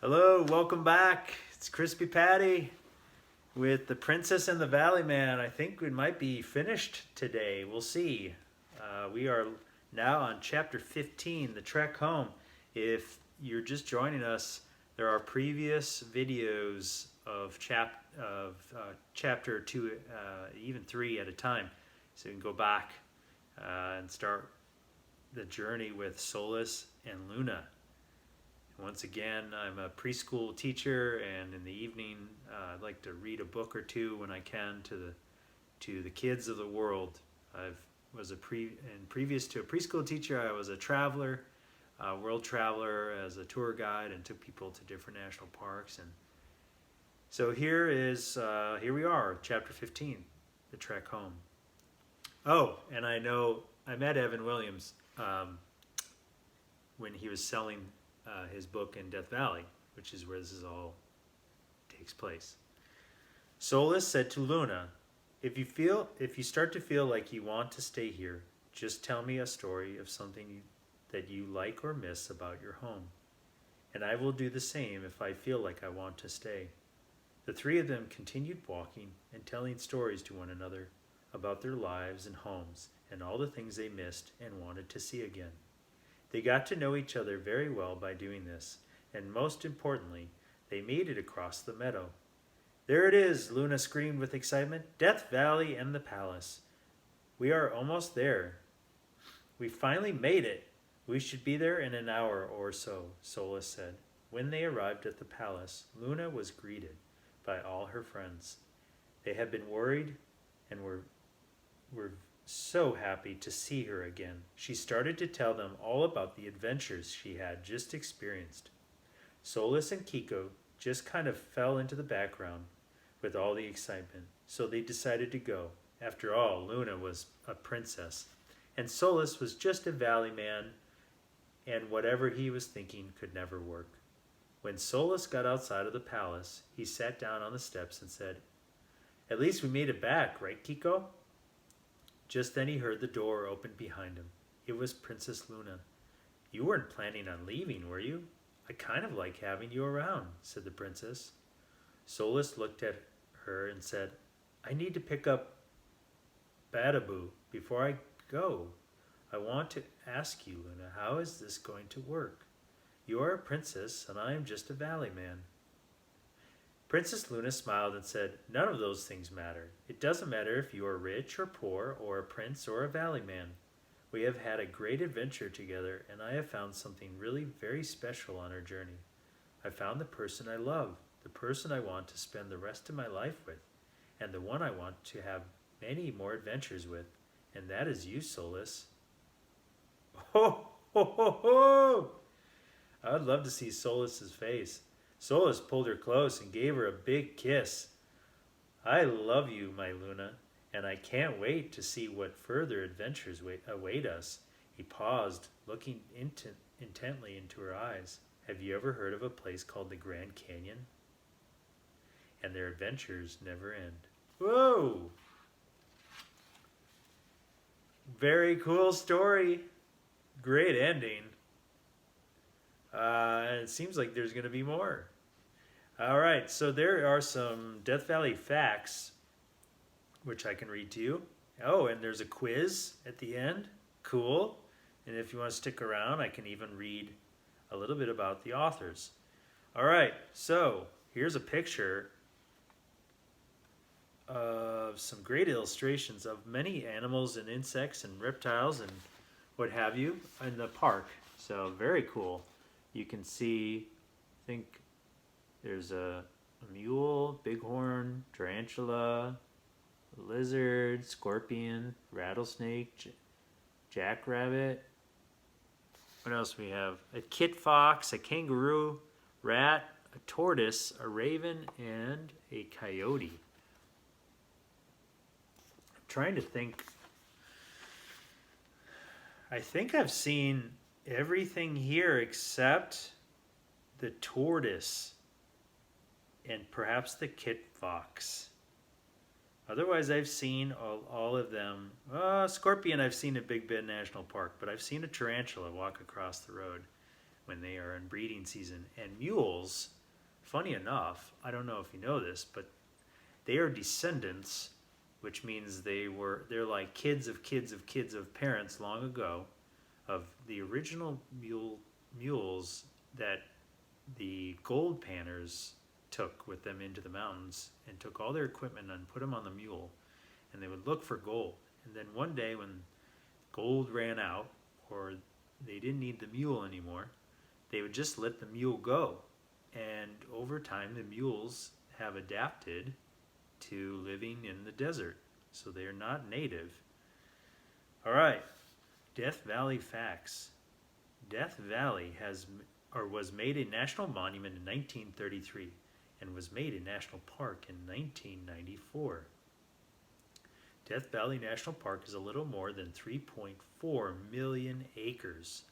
Hello, welcome back. It's Crispy Patty with The Princess and the Valley Man. I think we might be finished today. We'll see. We are now on chapter 15, The Trek Home. If you're just joining us, there are previous videos of chapter 2, even 3 at a time. So you can go back and start the journey with Solus and Luna. Once again, I'm a preschool teacher, and in the evening, I'd like to read a book or two when I can to the kids of the world. Previous to a preschool teacher, I was a traveler, world traveler as a tour guide, and took people to different national parks. And so here we are, chapter 15, The Trek Home. Oh, and I met Evan Williams when he was selling his book in Death Valley, which is where this all takes place. Solus said to Luna, if you start to feel like you want to stay here, just tell me a story of something that you like or miss about your home, and I will do the same if I feel like I want to stay. The three of them continued walking and telling stories to one another about their lives and homes and all the things they missed and wanted to see again. They got to know each other very well by doing this, and most importantly, they made it across the meadow. There it is, Luna screamed with excitement. Death Valley and the palace. We are almost there. We finally made it. We should be there in an hour or so, Solus said. When they arrived at the palace, Luna was greeted by all her friends. They had been worried and were so happy to see her again. She started to tell them all about the adventures she had just experienced. Solus and Kiko just kind of fell into the background with all the excitement, so they decided to go. After all, Luna was a princess, and Solus was just a valley man, and whatever he was thinking could never work. When Solus got outside of the palace, he sat down on the steps and said, "At least we made it back, right, Kiko?" Just then he heard the door open behind him. It was Princess Luna. You weren't planning on leaving, were you? I kind of like having you around, said the princess. Solus looked at her and said, I need to pick up Badaboo before I go. I want to ask you, Luna, how is this going to work? You are a princess, and I am just a valley man. Princess Luna smiled and said, None of those things matter. It doesn't matter if you are rich or poor, or a prince or a valley man. We have had a great adventure together, and I have found something really very special on our journey. I found the person I love, the person I want to spend the rest of my life with, and the one I want to have many more adventures with, and that is you, Solus. Ho, ho, ho, ho! I would love to see Solus's face. Solus pulled her close and gave her a big kiss. I love you, my Luna, and I can't wait to see what further adventures await us. He paused, looking intently into her eyes. Have you ever heard of a place called the Grand Canyon? And their adventures never end. Whoa! Very cool story. Great ending. And it seems like there's going to be more. All right, so there are some Death Valley facts, which I can read to you. Oh, and there's a quiz at the end. Cool. And if you want to stick around, I can even read a little bit about the authors. All right, so here's a picture of some great illustrations of many animals and insects and reptiles and what have you in the park. So very cool. You can see, I think there's a mule, bighorn, tarantula, lizard, scorpion, rattlesnake, jackrabbit. What else we have? A kit fox, a kangaroo, rat, a tortoise, a raven, and a coyote. I'm trying to think. I think I've seen everything here except the tortoise and perhaps the kit fox. Otherwise, I've seen all of them. Scorpion I've seen at Big Bend National Park, but I've seen a tarantula walk across the road when they are in breeding season. And mules, funny enough, I don't know if you know this, but they are descendants, which means they're like kids of kids of kids of parents long ago, of the original mules that the gold panners took with them into the mountains and took all their equipment and put them on the mule, and they would look for gold. And then one day when gold ran out, or they didn't need the mule anymore, they would just let the mule go. And over time, the mules have adapted to living in the desert, so they are not native. All right, Death Valley facts. Death Valley was made a national monument in 1933 and was made a national park in 1994. Death Valley National Park is a little more than 3.4 million acres.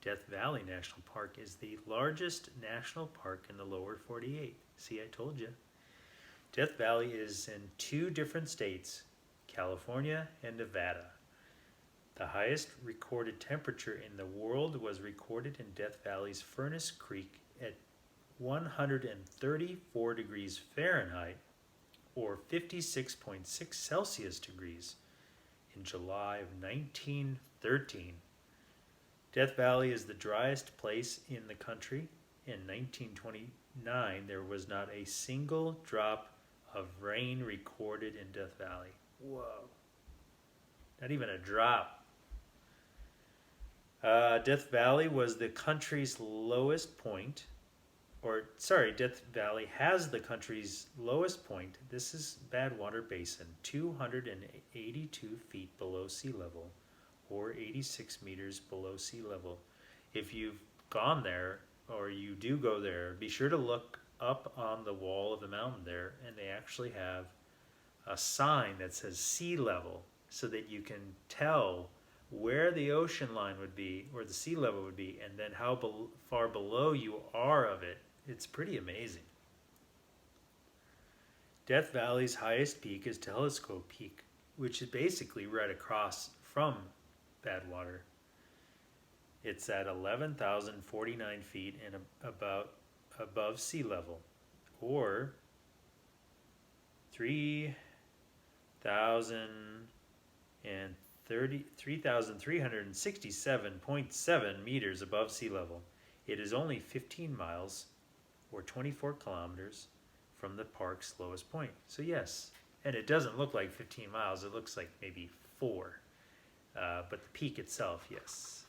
Death Valley National Park is the largest national park in the lower 48. See, I told you. Death Valley is in 2 different states, California and Nevada. The highest recorded temperature in the world was recorded in Death Valley's Furnace Creek at 134 degrees Fahrenheit, or 56.6 Celsius degrees, in July of 1913. Death Valley is the driest place in the country. In 1929, there was not a single drop of rain recorded in Death Valley. Whoa. Not even a drop. Death Valley was the country's lowest point, Death Valley has the country's lowest point. This is Badwater Basin, 282 feet below sea level, or 86 meters below sea level. If you've gone there, or you do go there, be sure to look up on the wall of the mountain there, and they actually have a sign that says sea level, so that you can tell where the ocean line would be, or the sea level would be, and then how far below you are of it. It's pretty amazing. Death Valley's highest peak is Telescope Peak, which is basically right across from Badwater. It's at 11,049 feet and about above sea level, or 3,367.7 meters above sea level. It is only 15 miles, or 24 kilometers, from the park's lowest point. So yes, and it doesn't look like 15 miles, it looks like maybe 4. But the peak itself, yes.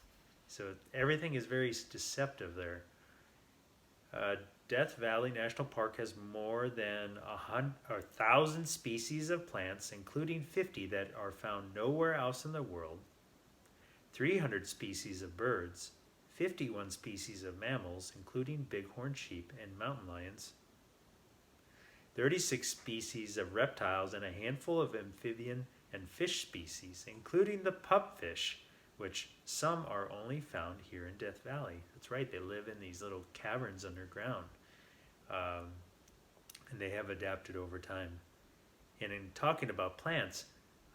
So everything is very deceptive there. Death Valley National Park has more than 1,000 species of plants, including 50 that are found nowhere else in the world, 300 species of birds, 51 species of mammals, including bighorn sheep and mountain lions, 36 species of reptiles, and a handful of amphibian and fish species, including the pupfish, which some are only found here in Death Valley. That's right, they live in these little caverns underground, and they have adapted over time. And in talking about plants,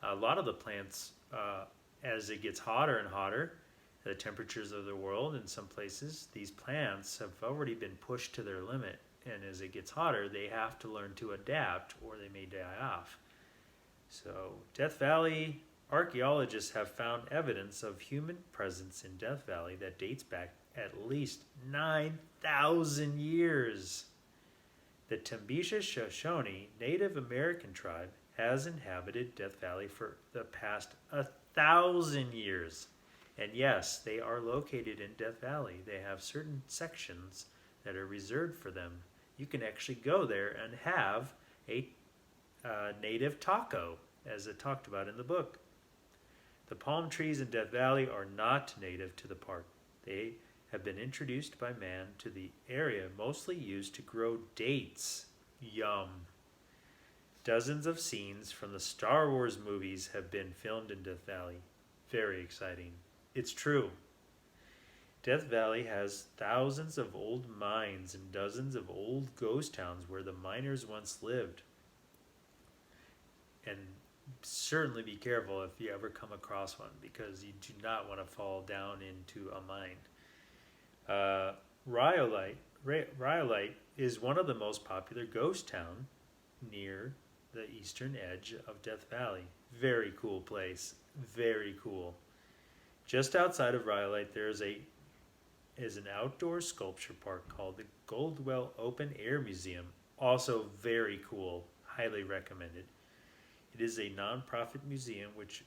a lot of the plants, as it gets hotter and hotter, the temperatures of the world in some places, these plants have already been pushed to their limit. And as it gets hotter, they have to learn to adapt, or they may die off. So Death Valley archaeologists have found evidence of human presence in Death Valley that dates back at least 9,000 years. The Timbisha Shoshone Native American tribe has inhabited Death Valley for the past 1,000 years. And yes, they are located in Death Valley. They have certain sections that are reserved for them. You can actually go there and have a native taco, as it talked about in the book. The palm trees in Death Valley are not native to the park. They have been introduced by man to the area, mostly used to grow dates. Yum. Dozens of scenes from the Star Wars movies have been filmed in Death Valley. Very exciting. It's true. Death Valley has thousands of old mines and dozens of old ghost towns where the miners once lived. And certainly be careful if you ever come across one, because you do not want to fall down into a mine. Uh, Rhyolite is one of the most popular ghost town near the eastern edge of Death Valley. Very cool place. Very cool. Just outside of Rhyolite, there is an outdoor sculpture park called the Goldwell Open Air Museum. Also very cool. Highly recommended. It is a non-profit museum which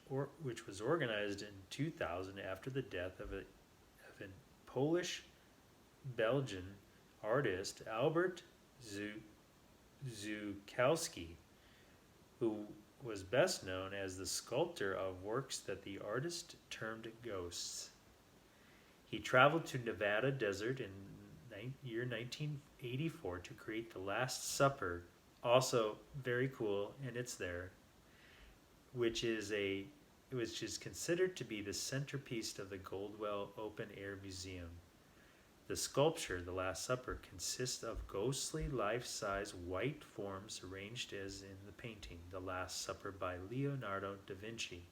was organized in 2000 after the death of a Polish Belgian artist Albert Zukowski, who was best known as the sculptor of works that the artist termed ghosts. He traveled to Nevada desert in year 1984 to create The Last Supper, also very cool, and it's there, which is considered to be the centerpiece of the Goldwell Open Air Museum. The sculpture, The Last Supper, consists of ghostly life-size white forms arranged as in the painting, The Last Supper by Leonardo da Vinci.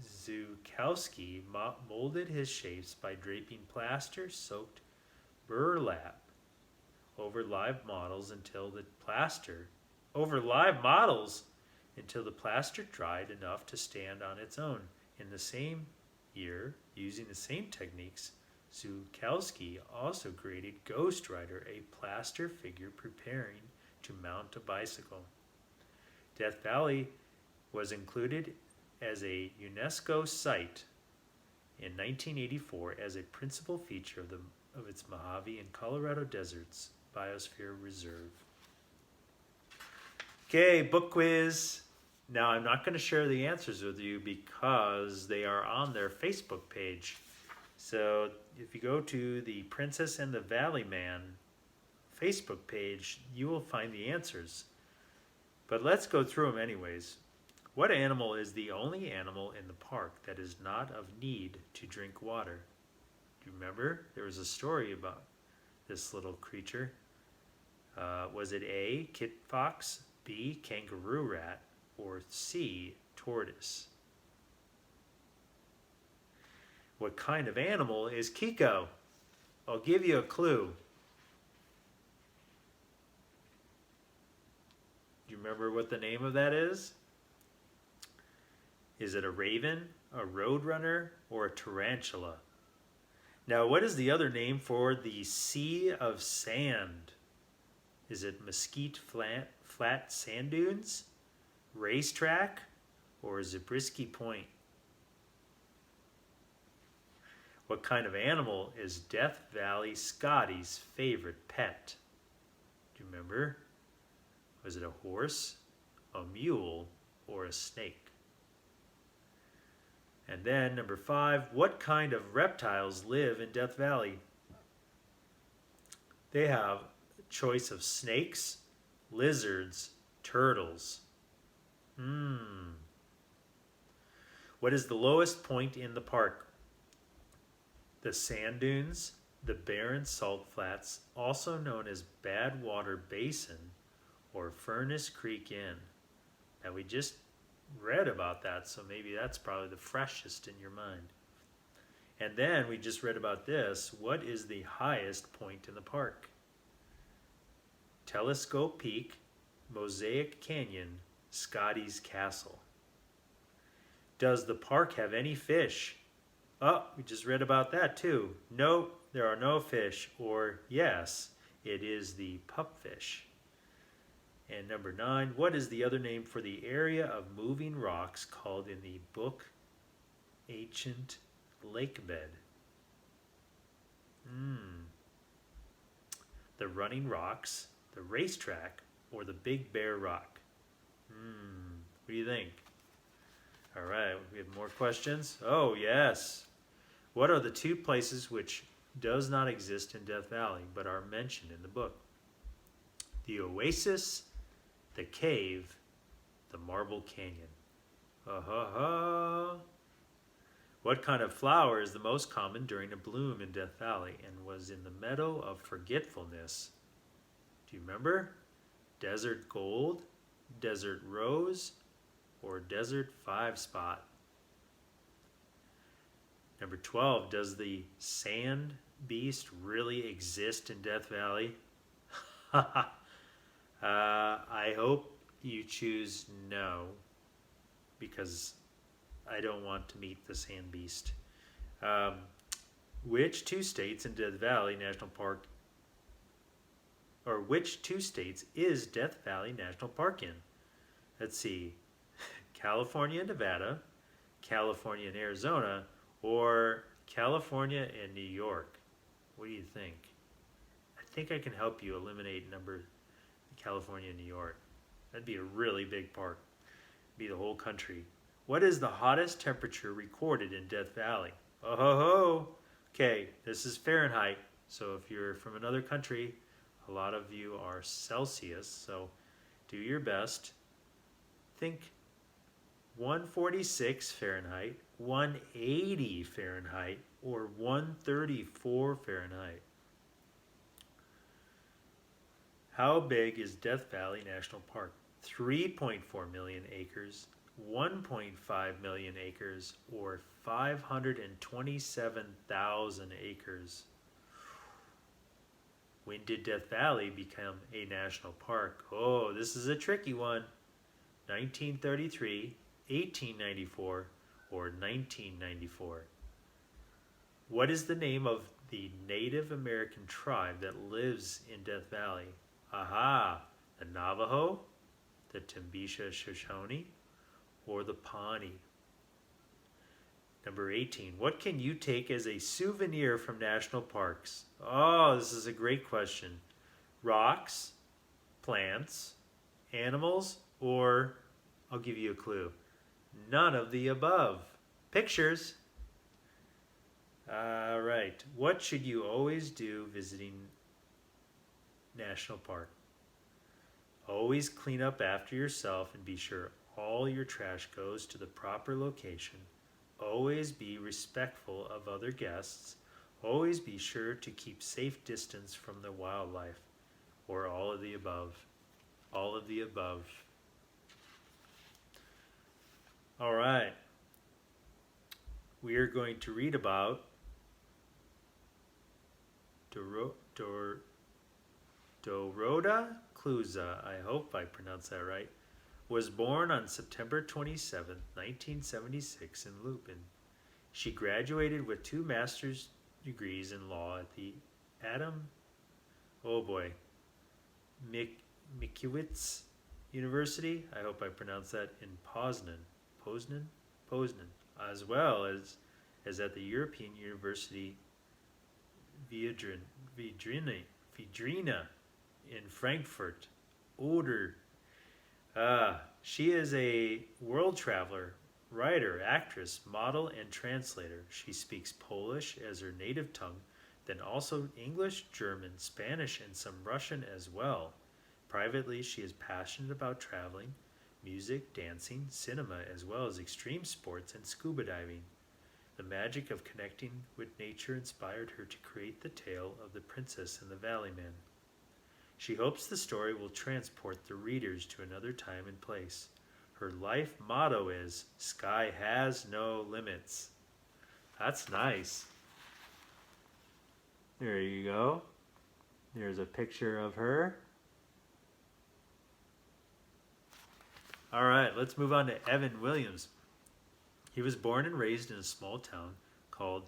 Zukowski molded his shapes by draping plaster-soaked burlap over live models until the plaster dried enough to stand on its own. In the same year, using the same techniques, Zukowski also created Ghost Rider, a plaster figure preparing to mount a bicycle. Death Valley was included as a UNESCO site in 1984 as a principal feature of its Mojave and Colorado Deserts Biosphere Reserve. Okay, book quiz. Now, I'm not going to share the answers with you because they are on their Facebook page. So if you go to the Princess and the Valley Man Facebook page, you will find the answers. But let's go through them anyways. What animal is the only animal in the park that is not of need to drink water? Do you remember? There was a story about this little creature. Was it A, kit fox, B, kangaroo rat, or C, tortoise? What kind of animal is Kiko? I'll give you a clue. Do you remember what the name of that is? Is it a raven, a roadrunner, or a tarantula? Now, what is the other name for the sea of sand? Is it Mesquite Flat Sand Dunes, Racetrack, or Zabriskie Point? What kind of animal is Death Valley Scotty's favorite pet? Do you remember? Was it a horse, a mule, or a snake? And then number 5, what kind of reptiles live in Death Valley? They have a choice of snakes, lizards, turtles. What is the lowest point in the park? The sand dunes, the barren salt flats, also known as Badwater Basin or Furnace Creek Inn. Now we just read about that, so maybe that's probably the freshest in your mind. And then we just read about this. What is the highest point in the park? Telescope Peak, Mosaic Canyon, Scotty's Castle. Does the park have any fish? Oh, we just read about that too. No, there are no fish. Or yes, it is the pupfish. And number 9, what is the other name for the area of moving rocks called in the book Ancient Lake Bed? The Running Rocks, the Racetrack, or the Big Bear Rock? What do you think? All right, we have more questions. Oh, yes. What are the 2 places which does not exist in Death Valley but are mentioned in the book? The Oasis, the Cave, the Marble Canyon. What kind of flower is the most common during a bloom in Death Valley and was in the Meadow of Forgetfulness? Do you remember? Desert Gold, Desert Rose, or Desert 5-Spot? Number 12, does the sand beast really exist in Death Valley? I hope you choose no, because I don't want to meet the sand beast. Um, which two states in Death Valley National Park, or which two states is Death Valley National Park in? Let's see, California and Nevada, California and Arizona, or California and New York? What do you think? I think I can help you eliminate number California and New York. That'd be a really big park. It'd be the whole country. What is the hottest temperature recorded in Death Valley? Oh ho ho! Okay, this is Fahrenheit. So if you're from another country, a lot of you are Celsius. So do your best. Think 146 Fahrenheit, 180 Fahrenheit, or 134 Fahrenheit. How big is Death Valley National Park? 3.4 million acres, 1.5 million acres, or 527,000 acres. When did Death Valley become a national park? Oh, this is a tricky one. 1933, 1894, or 1994. What is the name of the Native American tribe that lives in Death Valley? Aha! The Navajo, the Timbisha Shoshone, or the Pawnee? Number 18. What can you take as a souvenir from national parks? Oh, this is a great question. Rocks, plants, animals, or, I'll give you a clue, none of the above. Pictures. All right. What should you always do visiting National Park? Always clean up after yourself and be sure all your trash goes to the proper location. Always be respectful of other guests. Always be sure to keep safe distance from the wildlife. Or all of the above. All of the above. All right. We are going to read about Dorota Cluza, I hope I pronounced that right, was born on September 27, 1976 in Lupin. She graduated with 2 master's degrees in law at the Mickiewicz University, I hope I pronounced that, in Poznan, as well as at the European University Viadrina in Frankfurt oder. She is a world traveler, writer, actress, model, and translator. She speaks Polish as her native tongue, then also English, German, Spanish, and some Russian as well. Privately, she is passionate about traveling, music, dancing, cinema, as well as extreme sports and scuba diving. The magic of connecting with nature inspired her to create the tale of the Princess and the Valley Man. She hopes the story will transport the readers to another time and place. Her life motto is, "Sky has no limits." That's nice. There you go. There's a picture of her. All right, let's move on to Evan Williams. He was born and raised in a small town called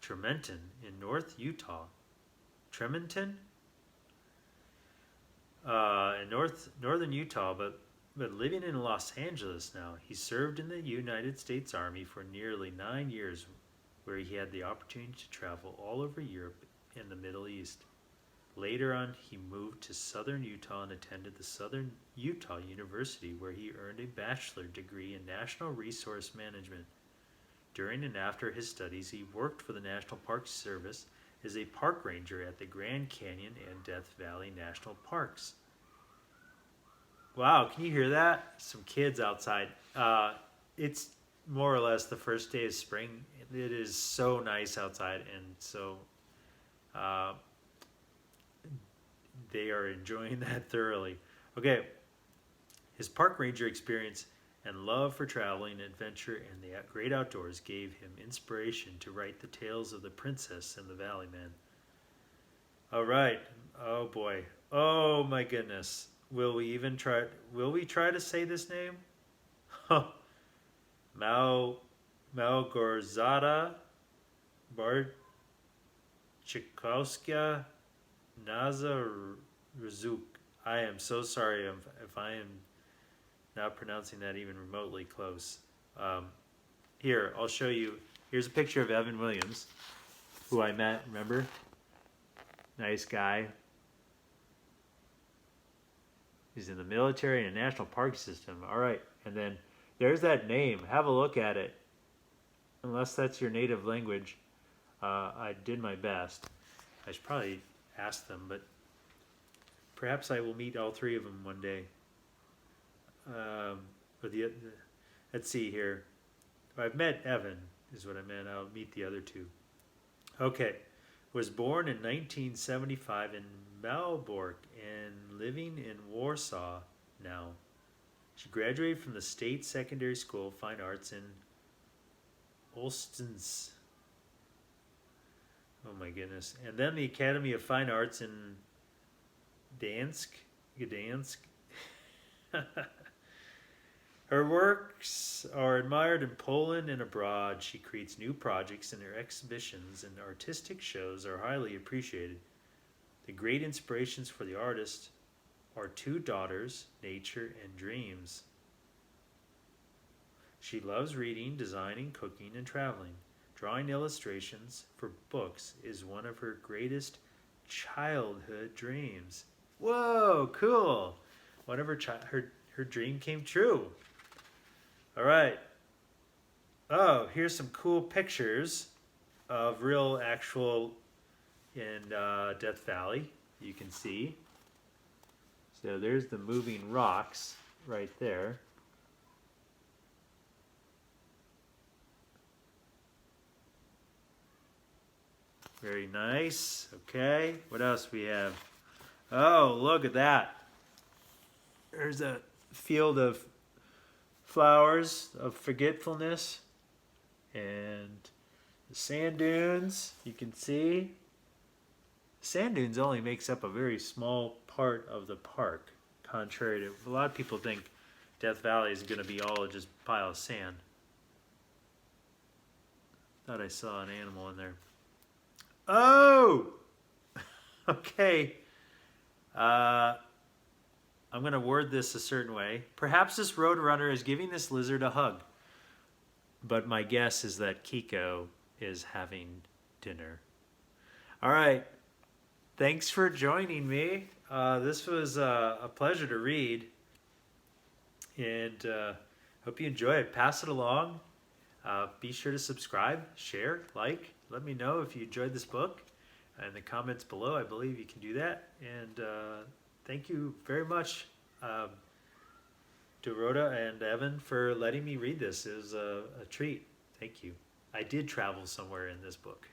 Tremonton in North Utah. Tremonton? In northern Utah, but living in Los Angeles now. He served in the United States Army for nearly 9 years, where he had the opportunity to travel all over Europe and the Middle East. Later on, he moved to southern Utah and attended the Southern Utah University, where he earned a bachelor's degree in National Resource Management. During and after his studies, he worked for the National Park Service as a park ranger at the Grand Canyon and Death Valley National Parks. Wow, can you hear that? Some kids outside. It's more or less the first day of spring. It is so nice outside, and so they are enjoying that thoroughly. Okay, his park ranger experience and love for traveling, adventure, and the great outdoors gave him inspiration to write the tales of the princess and the valley man. All right. Oh boy. Oh my goodness. Will we try to say this name? Malgorzata Barchikowska Nazaruzuk. I am so sorry if I am not pronouncing that even remotely close. Here, I'll show you. Here's a picture of Evan Williams, who I met, remember? Nice guy. He's in the military and national park system. All right, and then there's that name. Have a look at it. Unless that's your native language, I did my best. I should probably ask them, but perhaps I will meet all three of them one day. Let's see here. I've met Evan, is what I meant. I'll meet the other two. Okay. Was born in 1975 in Malbork and living in Warsaw now. She graduated from the State Secondary School of Fine Arts in Olsztyn. Oh my goodness. And then the Academy of Fine Arts in Gdansk. Her works are admired in Poland and abroad. She creates new projects, and her exhibitions and artistic shows are highly appreciated. The great inspirations for the artist are two daughters, nature, and dreams. She loves reading, designing, cooking, and traveling. Drawing illustrations for books is one of her greatest childhood dreams. Whoa, cool! One of her dream came true. All right. Oh, here's some cool pictures of real, actual in Death Valley. You can see. So there's the moving rocks right there. Very nice. Okay. What else we have? Oh, look at that. There's a field of flowers of forgetfulness and the sand dunes. You can see sand dunes only makes up a very small part of the park, contrary to a lot of people think Death Valley is going to be all just pile of sand. Thought I saw an animal in there. Oh, okay. I'm going to word this a certain way. Perhaps this roadrunner is giving this lizard a hug. But my guess is that Kiko is having dinner. All right. Thanks for joining me. This was a pleasure to read. And hope you enjoy it. Pass it along. Be sure to subscribe, share, like. Let me know if you enjoyed this book. In the comments below, I believe you can do that. And thank you very much, Dorota and Evan, for letting me read this. It was a treat. Thank you. I did travel somewhere in this book.